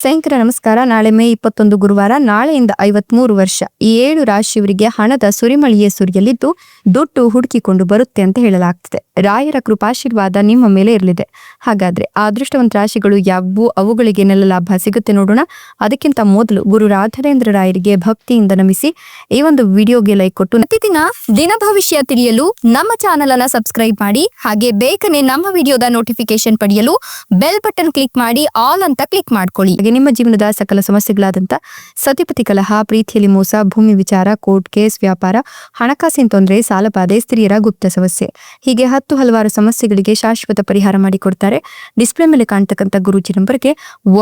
ಸ್ನೇಹಿತರ ನಮಸ್ಕಾರ. ನಾಳೆ ಮೇ 21 ಗುರುವಾರ. ನಾಳೆಯಿಂದ 53 ವರ್ಷ ಈ 7 ರಾಶಿಯವರಿಗೆ ಹಣದ ಸುರಿಮಳೆಯೇ ಸುರಿಯಲಿದ್ದು ದುಡ್ಡು ಹುಡುಕಿಕೊಂಡು ಬರುತ್ತೆ ಅಂತ ಹೇಳಲಾಗ್ತಿದೆ. ರಾಯರ ಕೃಪಾಶೀರ್ವಾದ ನಿಮ್ಮ ಮೇಲೆ ಇರಲಿದೆ. ಹಾಗಾದ್ರೆ ಆ ಅದೃಷ್ಟವಂತ ರಾಶಿಗಳು ಯಾವುವು, ಅವುಗಳಿಗೇನೆಲ್ಲ ಲಾಭ ಸಿಗುತ್ತೆ ನೋಡೋಣ. ಅದಕ್ಕಿಂತ ಮೊದಲು ಗುರು ರಾಘವೇಂದ್ರ ರಾಯರಿಗೆ ಭಕ್ತಿಯಿಂದ ನಮಿಸಿ ಈ ಒಂದು ವಿಡಿಯೋಗೆ ಲೈಕ್ ಕೊಟ್ಟು ಪ್ರತಿದಿನ ದಿನ ಭವಿಷ್ಯ ತಿಳಿಯಲು ನಮ್ಮ ಚಾನೆಲ್ ಅನ್ನ ಸಬ್ಸ್ಕ್ರೈಬ್ ಮಾಡಿ. ಹಾಗೆ ಬೇಗನೆ ನಮ್ಮ ವಿಡಿಯೋದ ನೋಟಿಫಿಕೇಶನ್ ಪಡೆಯಲು ಬೆಲ್ ಬಟನ್ ಕ್ಲಿಕ್ ಮಾಡಿ ಆಲ್ ಅಂತ ಕ್ಲಿಕ್ ಮಾಡ್ಕೊಳ್ಳಿ. ನಿಮ್ಮ ಜೀವನದ ಸಕಲ ಸಮಸ್ಯೆಗಳಾದಂಥ ಸತಿಪತಿ ಕಲಹ, ಪ್ರೀತಿಯಲ್ಲಿ ಮೋಸ, ಭೂಮಿ ವಿಚಾರ, ಕೋರ್ಟ್ ಕೇಸ್, ವ್ಯಾಪಾರ, ಹಣಕಾಸಿನ ತೊಂದರೆ, ಸಾಲಬಾಧೆ, ಸ್ತ್ರೀಯರ ಗುಪ್ತ ಸಮಸ್ಯೆ, ಹೀಗೆ ಹಲವಾರು ಸಮಸ್ಯೆಗಳಿಗೆ ಶಾಶ್ವತ ಪರಿಹಾರ ಮಾಡಿಕೊಡ್ತಾರೆ. ಡಿಸ್ಪ್ಲೇ ಮೇಲೆ ಕಾಣ್ತಕ್ಕಂಥ ಗುರೂಜಿ ನಂಬರ್ಗೆ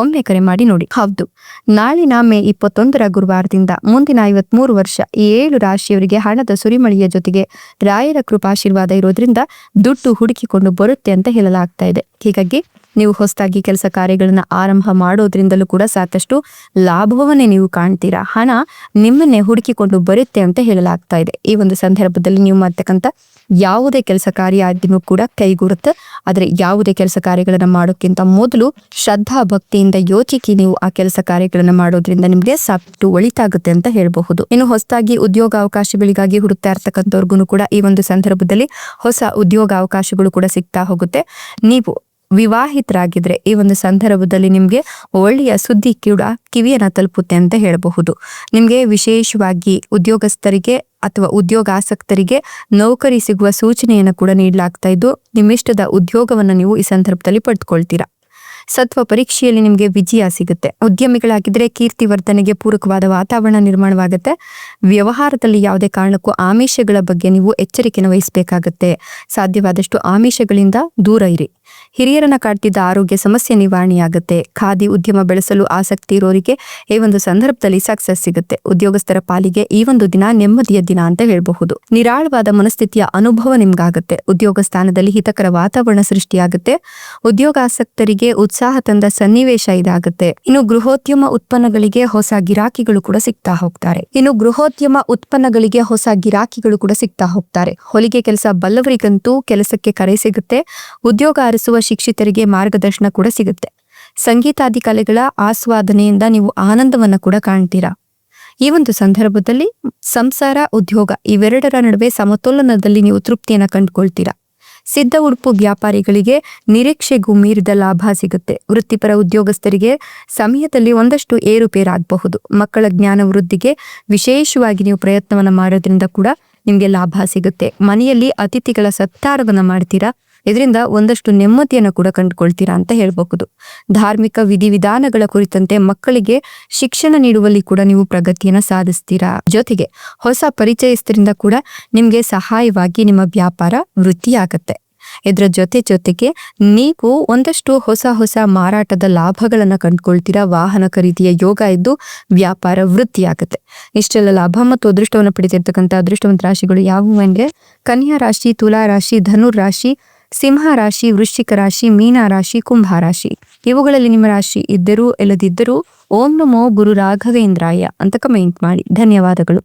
ಒಮ್ಮೆ ಕರೆ ಮಾಡಿ ನೋಡಿ. ಹೌದು, ನಾಳಿನ ಮೇ 21 ಗುರುವಾರದಿಂದ ಮುಂದಿನ 53 ವರ್ಷ ಈ 7 ರಾಶಿಯವರಿಗೆ ಹಣದ ಸುರಿಮಳೆಯ ಜೊತೆಗೆ ರಾಯರ ಕೃಪಾಶೀರ್ವಾದ ಇರೋದ್ರಿಂದ ದುಡ್ಡು ಹುಡುಕಿಕೊಂಡು ಬರುತ್ತೆ ಅಂತ ಹೇಳಲಾಗ್ತಾ ಇದೆ. ಹೀಗಾಗಿ ನೀವು ಹೊಸದಾಗಿ ಕೆಲಸ ಕಾರ್ಯಗಳನ್ನ ಆರಂಭ ಮಾಡೋದ್ರಿಂದಲೂ ಕೂಡ ಸಾಕಷ್ಟು ಲಾಭವನ್ನೇ ನೀವು ಕಾಣ್ತೀರಾ. ಹಣ ನಿಮ್ಮನ್ನೇ ಹುಡುಕಿಕೊಂಡು ಬರುತ್ತೆ ಅಂತ ಹೇಳಲಾಗ್ತಾ ಇದೆ. ಈ ಒಂದು ಸಂದರ್ಭದಲ್ಲಿ ನೀವು ಮಾಡ್ತಕ್ಕಂಥ ಯಾವುದೇ ಕೆಲಸ ಕಾರ್ಯ ಆದ್ರೂ ಕೂಡ ಕೈಗೂಡುತ್ತೆ. ಆದರೆ ಯಾವುದೇ ಕೆಲಸ ಕಾರ್ಯಗಳನ್ನ ಮಾಡೋಕ್ಕಿಂತ ಮೊದಲು ಶ್ರದ್ಧಾ ಭಕ್ತಿಯಿಂದ ಯೋಚಿಸಿ ನೀವು ಆ ಕೆಲಸ ಕಾರ್ಯಗಳನ್ನ ಮಾಡೋದ್ರಿಂದ ನಿಮ್ಗೆ ಸಾಕಷ್ಟು ಒಳಿತಾಗುತ್ತೆ ಅಂತ ಹೇಳಬಹುದು. ಇನ್ನು ಹೊಸದಾಗಿ ಉದ್ಯೋಗ ಅವಕಾಶಗಳಿಗಾಗಿ ಹುಡುಕ್ತಾ ಇರ್ತಕ್ಕಂಥವ್ರಿಗೂ ಕೂಡ ಈ ಒಂದು ಸಂದರ್ಭದಲ್ಲಿ ಹೊಸ ಉದ್ಯೋಗ ಅವಕಾಶಗಳು ಕೂಡ ಸಿಗ್ತಾ ಹೋಗುತ್ತೆ. ನೀವು ವಿವಾಹಿತರಾಗಿದ್ರೆ ಈ ಒಂದು ಸಂದರ್ಭದಲ್ಲಿ ನಿಮ್ಗೆ ಒಳ್ಳೆಯ ಸುದ್ದಿ ಕೂಡ ಕಿವಿಯನ್ನ ತಲುಪುತ್ತೆ ಅಂತ ಹೇಳಬಹುದು. ನಿಮ್ಗೆ ವಿಶೇಷವಾಗಿ ಉದ್ಯೋಗಸ್ಥರಿಗೆ ಅಥವಾ ಉದ್ಯೋಗಾಸಕ್ತರಿಗೆ ನೌಕರಿ ಸಿಗುವ ಸೂಚನೆಯನ್ನು ಕೂಡ ನೀಡಲಾಗ್ತಾ ಇದ್ದು ನಿಮ್ಮಿಷ್ಟದ ಉದ್ಯೋಗವನ್ನ ನೀವು ಈ ಸಂದರ್ಭದಲ್ಲಿ ಪಡೆದುಕೊಳ್ತೀರಾ. ಸತ್ವ ಪರೀಕ್ಷೆಯಲ್ಲಿ ನಿಮಗೆ ವಿಜಯ ಸಿಗುತ್ತೆ. ಉದ್ಯಮಿಗಳಾಗಿದ್ರೆ ಕೀರ್ತಿವರ್ಧನೆಗೆ ಪೂರಕವಾದ ವಾತಾವರಣ ನಿರ್ಮಾಣವಾಗುತ್ತೆ. ವ್ಯವಹಾರದಲ್ಲಿ ಯಾವುದೇ ಕಾರಣಕ್ಕೂ ಆಮಿಷಗಳ ಬಗ್ಗೆ ನೀವು ಎಚ್ಚರಿಕೆಯನ್ನು ವಹಿಸಬೇಕಾಗತ್ತೆ. ಸಾಧ್ಯವಾದಷ್ಟು ಆಮಿಷಗಳಿಂದ ದೂರ ಇರಿ. ಹಿರಿಯರನ್ನ ಕಾಡ್ತಿದ್ದ ಆರೋಗ್ಯ ಸಮಸ್ಯೆ ನಿವಾರಣೆಯಾಗುತ್ತೆ. ಖಾದಿ ಉದ್ಯಮ ಬೆಳೆಸಲು ಆಸಕ್ತಿ ಇರೋರಿಗೆ ಈ ಒಂದು ಸಂದರ್ಭದಲ್ಲಿ ಸಕ್ಸಸ್ ಸಿಗುತ್ತೆ. ಉದ್ಯೋಗಸ್ಥರ ಪಾಲಿಗೆ ಈ ಒಂದು ದಿನ ನೆಮ್ಮದಿಯ ದಿನ ಅಂತ ಹೇಳಬಹುದು. ನಿರಾಳವಾದ ಮನಸ್ಥಿತಿಯ ಅನುಭವ ನಿಮ್ಗಾಗುತ್ತೆ. ಉದ್ಯೋಗ ಸ್ಥಾನದಲ್ಲಿ ಹಿತಕರ ವಾತಾವರಣ ಸೃಷ್ಟಿಯಾಗುತ್ತೆ. ಉದ್ಯೋಗಾಸಕ್ತರಿಗೆ ಉತ್ಸಾಹ ತಂದ ಸನ್ನಿವೇಶ ಇದಾಗುತ್ತೆ. ಇನ್ನು ಗೃಹೋದ್ಯಮ ಉತ್ಪನ್ನಗಳಿಗೆ ಹೊಸ ಗಿರಾಕಿಗಳು ಕೂಡ ಸಿಗ್ತಾ ಹೋಗ್ತಾರೆ. ಹೊಲಿಗೆ ಕೆಲಸ ಬಲ್ಲವರಿಗಂತೂ ಕೆಲಸಕ್ಕೆ ಕರೆ ಸಿಗುತ್ತೆ. ಉದ್ಯೋಗ ಅರಸುವ ಶಿಕ್ಷಿತರಿಗೆ ಮಾರ್ಗದರ್ಶನ ಕೂಡ ಸಿಗುತ್ತೆ. ಸಂಗೀತಾದಿ ಕಲೆಗಳ ಆಸ್ವಾದನೆಯಿಂದ ನೀವು ಆನಂದವನ್ನ ಕೂಡ ಕಾಣ್ತೀರಾ. ಈ ಒಂದು ಸಂದರ್ಭದಲ್ಲಿ ಸಂಸಾರ, ಉದ್ಯೋಗ ಇವೆರಡರ ನಡುವೆ ಸಮತೋಲನದಲ್ಲಿ ನೀವು ತೃಪ್ತಿಯನ್ನ ಕಂಡುಕೊಳ್ತೀರಾ. ಸಿದ್ಧ ಉಡುಪು ವ್ಯಾಪಾರಿಗಳಿಗೆ ನಿರೀಕ್ಷೆಗೂ ಮೀರಿದ ಲಾಭ ಸಿಗುತ್ತೆ. ವೃತ್ತಿಪರ ಉದ್ಯೋಗಸ್ಥರಿಗೆ ಸಮಯದಲ್ಲಿ ಒಂದಷ್ಟು ಏರುಪೇರಾಗಬಹುದು. ಮಕ್ಕಳ ಜ್ಞಾನ ವೃದ್ಧಿಗೆ ವಿಶೇಷವಾಗಿ ನೀವು ಪ್ರಯತ್ನವನ್ನ ಮಾಡೋದ್ರಿಂದ ಕೂಡ ನಿಮ್ಗೆ ಲಾಭ ಸಿಗುತ್ತೆ. ಮನೆಯಲ್ಲಿ ಅತಿಥಿಗಳ ಸತ್ಕಾರವನ್ನ ಮಾಡ್ತೀರಾ. ಇದರಿಂದ ಒಂದಷ್ಟು ನೆಮ್ಮದಿಯನ್ನು ಕೂಡ ಕಂಡುಕೊಳ್ತೀರಾ ಅಂತ ಹೇಳಬಹುದು. ಧಾರ್ಮಿಕ ವಿಧಿವಿಧಾನಗಳ ಕುರಿತಂತೆ ಮಕ್ಕಳಿಗೆ ಶಿಕ್ಷಣ ನೀಡುವಲ್ಲಿ ಕೂಡ ನೀವು ಪ್ರಗತಿಯನ್ನ ಸಾಧಿಸ್ತೀರಾ. ಜೊತೆಗೆ ಹೊಸ ಪರಿಚಯಸ್ಥರಿಂದ ಕೂಡ ನಿಮ್ಗೆ ಸಹಾಯವಾಗಿ ನಿಮ್ಮ ವ್ಯಾಪಾರ ವೃದ್ಧಿಯಾಗತ್ತೆ. ಇದರ ಜೊತೆಗೆ ನೀವು ಒಂದಷ್ಟು ಹೊಸ ಮಾರಾಟದ ಲಾಭಗಳನ್ನ ಕಂಡುಕೊಳ್ತೀರಾ. ವಾಹನ ಖರೀದಿಯ ಯೋಗ ಇದ್ದು ವ್ಯಾಪಾರ ವೃದ್ಧಿಯಾಗುತ್ತೆ. ಇಷ್ಟೆಲ್ಲ ಲಾಭ ಮತ್ತು ಅದೃಷ್ಟವನ್ನು ಪಡೆದಿರ್ತಕ್ಕಂಥ ಅದೃಷ್ಟವಂತ ರಾಶಿಗಳು ಯಾವುವು ಅಂದ್ರೆ ಕನ್ಯಾ ರಾಶಿ, ತುಲಾ ರಾಶಿ, ಧನುರ್ ರಾಶಿ, ಸಿಂಹ ರಾಶಿ, ವೃಶ್ಚಿಕ ರಾಶಿ, ಮೀನ ರಾಶಿ, ಕುಂಭ ರಾಶಿ. ಇವುಗಳಲ್ಲಿ ನಿಮ್ಮ ರಾಶಿ ಇದ್ದರೂ ಇಲ್ಲದಿದ್ದರೂ ಓಂ ನಮೋ ಗುರು ರಾಘವೇಂದ್ರಾಯ ಅಂತ ಕಮೆಂಟ್ ಮಾಡಿ. ಧನ್ಯವಾದಗಳು.